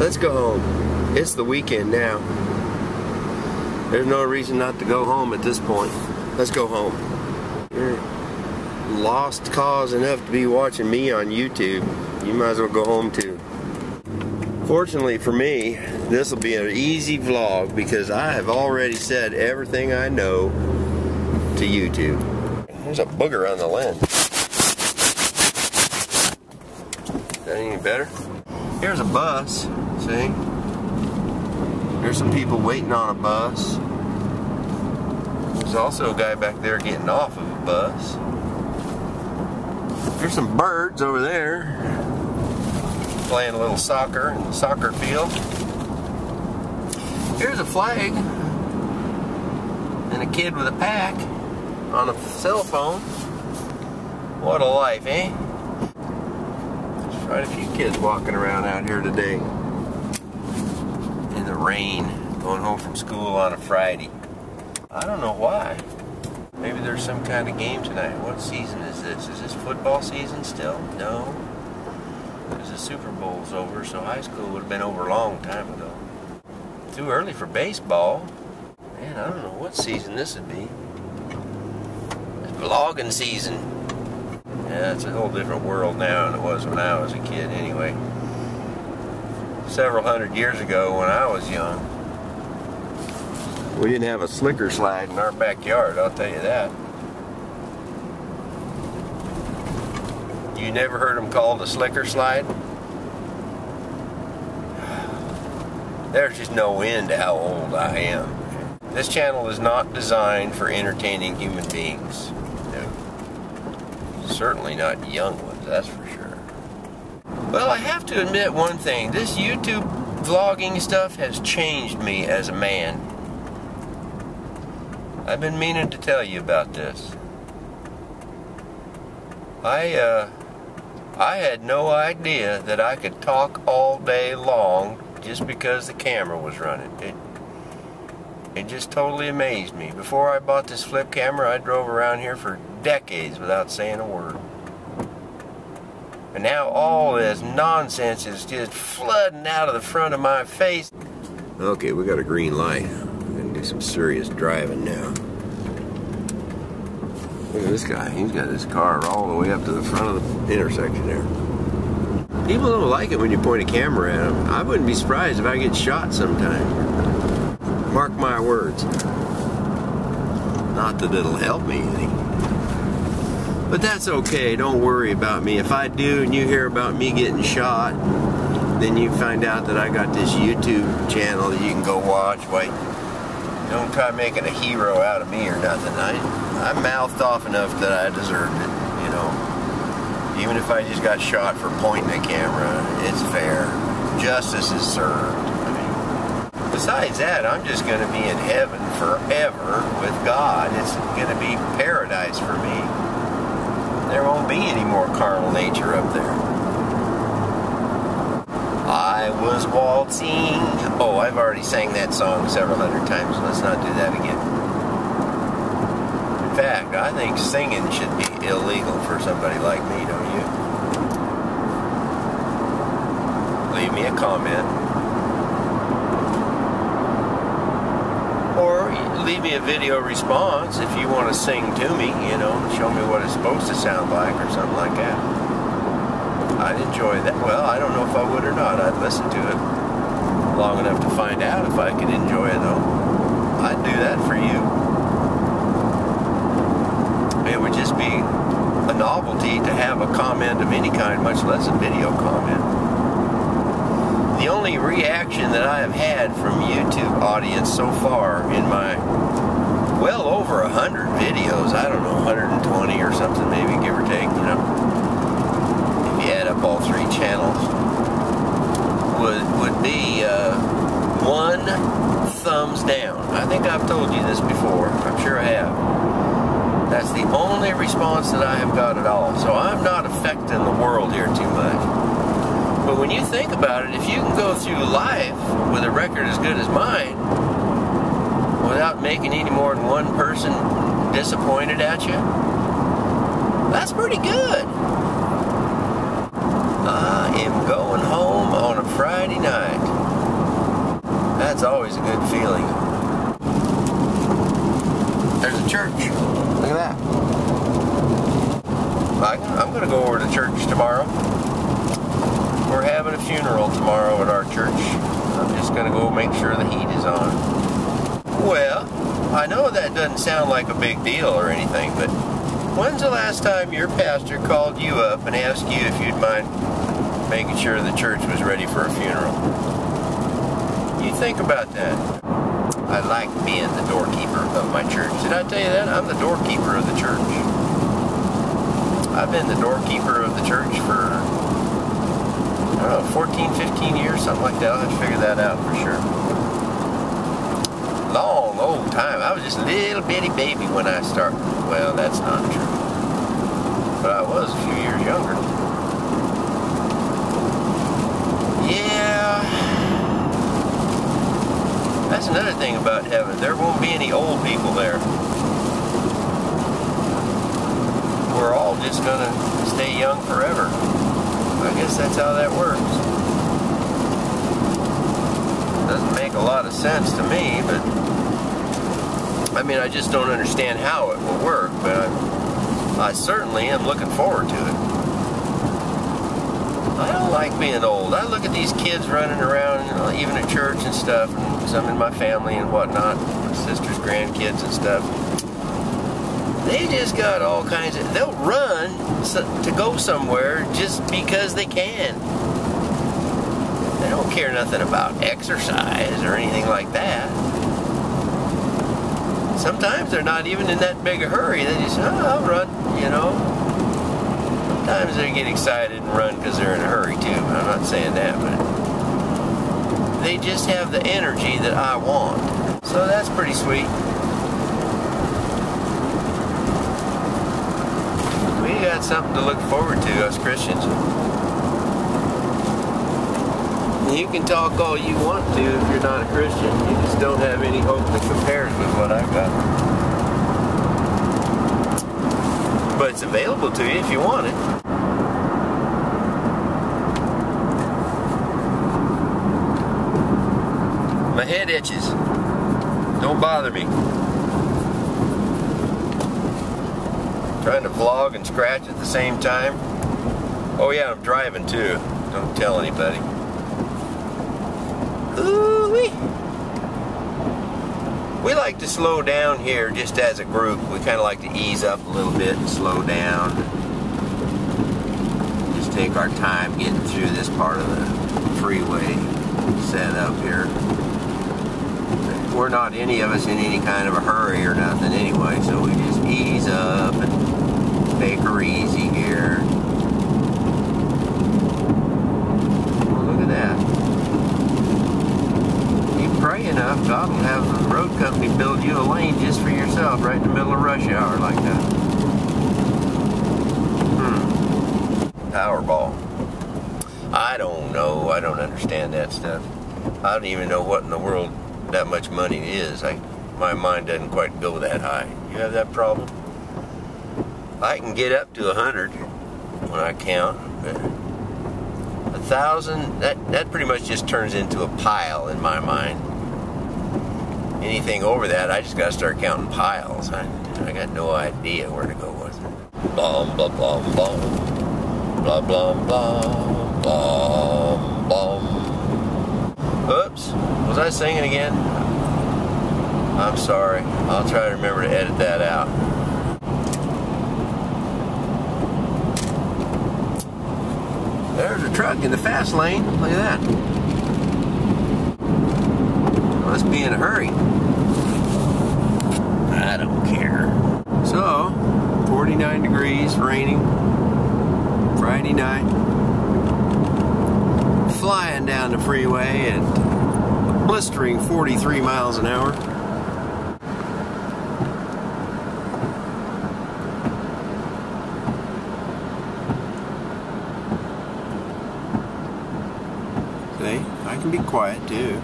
Let's go home. It's the weekend now. There's no reason not to go home at this point. Let's go home. You're lost cause enough to be watching me on YouTube. You might as well go home too. Fortunately for me, this will be an easy vlog because I have already said everything I know to YouTube. There's a booger on the lens. Is that any better? Here's a bus, see? There's some people waiting on a bus. There's also a guy back there getting off of a bus. There's some birds over there playing a little soccer in the soccer field. Here's a flag and a kid with a pack on a cell phone. What a life, eh? There's quite a few kids walking around out here today in the rain, going home from school on a Friday. I don't know why. Maybe there's some kind of game tonight. What season is this? Is this football season still? No. Because the Super Bowl's over, so high school would have been over a long time ago. Too early for baseball. Man, I don't know what season this would be. It's vlogging season. Yeah, it's a whole different world now than it was when I was a kid anyway. Several hundred years ago when I was young, we didn't have a slicker slide in our backyard, I'll tell you that. You never heard them called a slicker slide? There's just no end to how old I am. This channel is not designed for entertaining human beings. No. Certainly not young ones, that's for sure. Well, I have to admit one thing. This YouTube vlogging stuff has changed me as a man. I've been meaning to tell you about this. I had no idea that I could talk all day long just because the camera was running. It just totally amazed me. Before I bought this flip camera, I drove around here for decades without saying a word. And now all this nonsense is just flooding out of the front of my face. Okay, we got a green light. We're gonna do some serious driving now. Look at this guy. He's got his car all the way up to the front of the intersection there. People don't like it when you point a camera at them. I wouldn't be surprised if I get shot sometime. Mark my words. Not that it'll help me any. But that's okay. Don't worry about me. If I do and you hear about me getting shot, then you find out that I got this YouTube channel that you can go watch. Wait, don't try making a hero out of me or nothing. I mouthed off enough that I deserved it, you know. Even if I just got shot for pointing a camera, it's fair. Justice is served. I mean, besides that, I'm just going to be in heaven forever with God. It's going to be paradise for me. There won't be any more carnal nature up there. I was waltzing. Oh, I've already sang that song several hundred times. Let's not do that again. In fact, I think singing should be illegal for somebody like me, don't you? Leave me a comment. Or leave me a video response if you want to sing to me, you know, show me what it's supposed to sound like or something like that. I'd enjoy that. Well, I don't know if I would or not. I'd listen to it long enough to find out if I could enjoy it, though. I'd do that for you. It would just be a novelty to have a comment of any kind, much less a video comment. The only reaction that I have had from YouTube audience so far in my well over 100 videos, I don't know, 120 or something maybe, give or take, you know, if you add up all three channels, would be one thumbs down. I think I've told you this before. I'm sure I have. That's the only response that I have got at all. So I'm not affecting the world here too much. But when you think about it, if you can go through life with a record as good as mine without making any more than one person disappointed at you, that's pretty good. I am going home on a Friday night. It's always a good feeling. There's a church. Look at that. I'm going to go over to church tomorrow. We're having a funeral tomorrow at our church. I'm just going to go make sure the heat is on. Well, I know that doesn't sound like a big deal or anything, but when's the last time your pastor called you up and asked you if you'd mind making sure the church was ready for a funeral? You think about that. I like being the doorkeeper of my church. Did I tell you that? I'm the doorkeeper of the church. I've been the doorkeeper of the church for, I don't know, 14, 15 years, something like that. I'll have to figure that out for sure. Long, old time. I was just a little bitty baby when I started. Well, that's not true. But I was a few years younger. Yeah. That's another thing about heaven. There won't be any old people there. We're all just gonna stay young forever. I guess that's how that works. Doesn't make a lot of sense to me, but I mean, I just don't understand how it will work, but I certainly am looking forward to it. I don't like being old. I look at these kids running around, you know, even at church and stuff, and some in my family and whatnot, my sister's grandkids and stuff. They just got all kinds of, they'll run to go somewhere just because they can. They don't care nothing about exercise or anything like that. Sometimes they're not even in that big a hurry. They just, oh, I'll run, you know. Sometimes they get excited and run because they're in a hurry too. I'm not saying that, but they just have the energy that I want. So that's pretty sweet. We got something to look forward to, us Christians. You can talk all you want to if you're not a Christian. You just don't have any hope that compares with what I've got. But it's available to you if you want it. My head itches. Don't bother me. Trying to vlog and scratch at the same time. Oh yeah, I'm driving too. Don't tell anybody. Ooh-wee. We like to slow down here just as a group. We kind of like to ease up a little bit and slow down. Just take our time getting through this part of the freeway set up here. We're not any of us in any kind of a hurry or nothing anyway, so we just ease up and take her easy here. Well, look at that. Pray enough, God will have the road company build you a lane just for yourself right in the middle of rush hour like that. Powerball. I don't know. I don't understand that stuff. I don't even know what in the world that much money is. My mind doesn't quite go that high. You have that problem? I can get up to 100 when I count. But 1,000, that pretty much just turns into a pile in my mind. Anything over that, I just got to start counting piles. I got no idea where to go with it. Blah, blah, blah, blah. Blah, blah, blah, blah, blah. Oops. Was I singing again? I'm sorry. I'll try to remember to edit that out. There's a truck in the fast lane. Look at that. Must be in a hurry. I don't care. So, 49 degrees, raining, Friday night. Flying down the freeway at a blistering 43 miles an hour. See, I can be quiet too.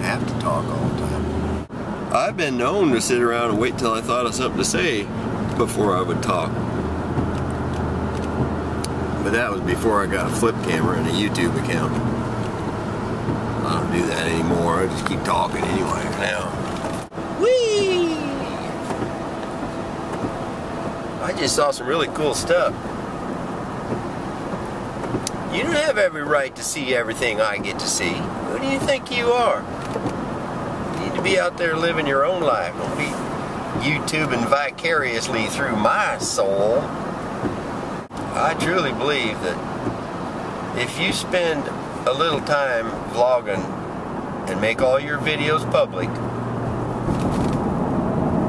Have to talk all the time. I've been known to sit around and wait till I thought of something to say before I would talk. But that was before I got a flip camera and a YouTube account. I don't do that anymore. I just keep talking anyway now. Whee! I just saw some really cool stuff. You don't have every right to see everything I get to see. Who do you think you are? You need to be out there living your own life. Don't be YouTubing vicariously through my soul. I truly believe that if you spend a little time vlogging and make all your videos public,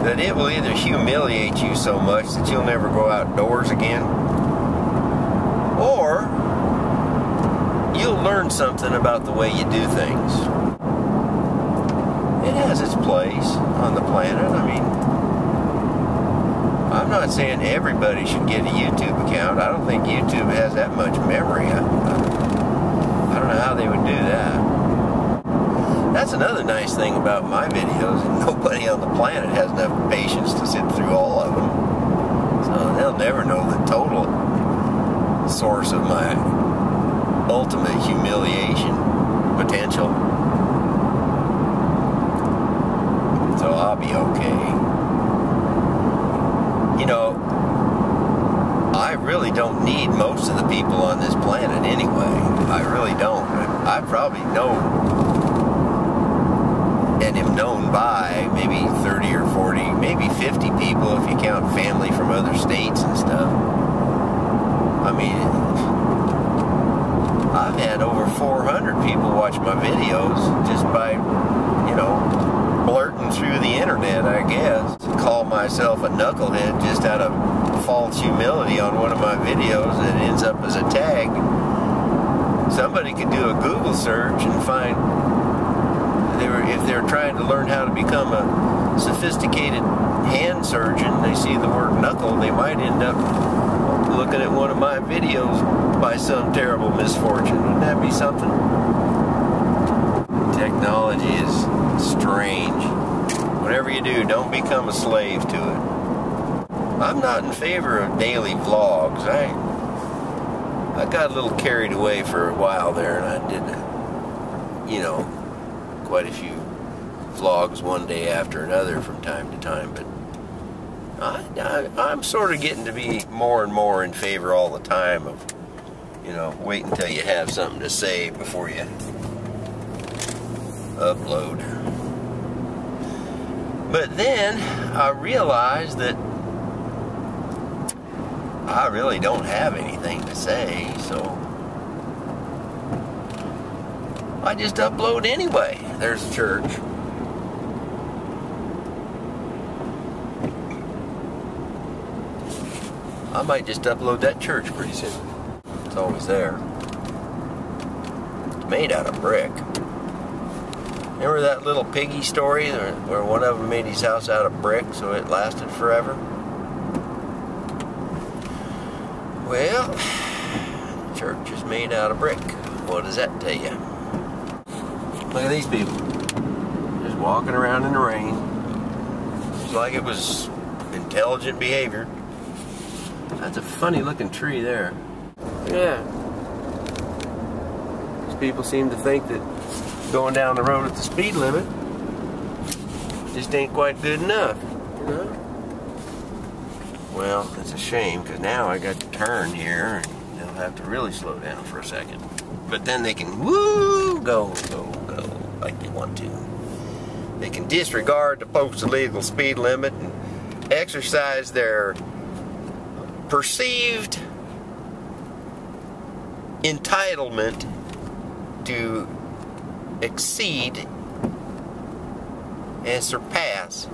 that it will either humiliate you so much that you'll never go outdoors again, or you'll learn something about the way you do things. It has its place on the planet. I mean, I'm not saying everybody should get a YouTube account. I don't think YouTube has that much memory. I don't know how they would do that. That's another nice thing about my videos. Nobody on the planet has enough patience to sit through all of them. So they'll never know the total source of my ultimate humiliation potential. So I'll be okay. You know, I really don't need most of the people on this planet anyway. I really don't. I probably know and am known by maybe 30 or 40, maybe 50 people if you count family from other states and stuff. I mean, I've had over 400 people watch my videos just by, you know, blurting through the internet, I guess. Call myself a knucklehead just out of false humility on one of my videos that ends up as a tag. Somebody could do a Google search and find, if they're trying to learn how to become a sophisticated hand surgeon, they see the word knuckle, they might end up looking at one of my videos by some terrible misfortune. Wouldn't that be something? Technology is strange. Whatever you do, don't become a slave to it. I'm not in favor of daily vlogs. I got a little carried away for a while there, and I did, you know, quite a few vlogs one day after another from time to time, but I'm sort of getting to be more and more in favor all the time of, you know, wait until you have something to say before you upload. But then I realized that I really don't have anything to say, so I just upload anyway. There's church. I might just upload that church pretty soon. It's always there. It's made out of brick. Remember that little piggy story where one of them made his house out of brick so it lasted forever? Well, the church is made out of brick. What does that tell you? Look at these people. Just walking around in the rain. It's like it was intelligent behavior. That's a funny looking tree there. Yeah. These people seem to think that going down the road at the speed limit just ain't quite good enough, you know? Well, it's a shame, because now I got to turn here and they'll have to really slow down for a second. But then they can go like they want to. They can disregard the posted legal speed limit and exercise their perceived entitlement to exceed and surpass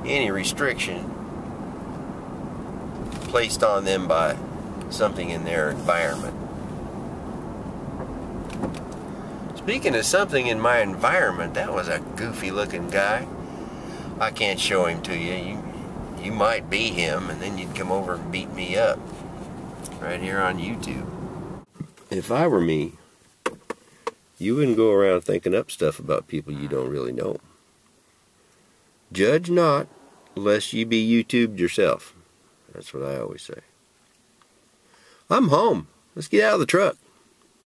any restriction placed on them by something in their environment. Speaking of something in my environment, that was a goofy looking guy. I can't show him to you. You might be him, and then you'd come over and beat me up right here on YouTube. If I were me, you wouldn't go around thinking up stuff about people you don't really know. Judge not, lest you be YouTubed yourself. That's what I always say. I'm home. Let's get out of the truck.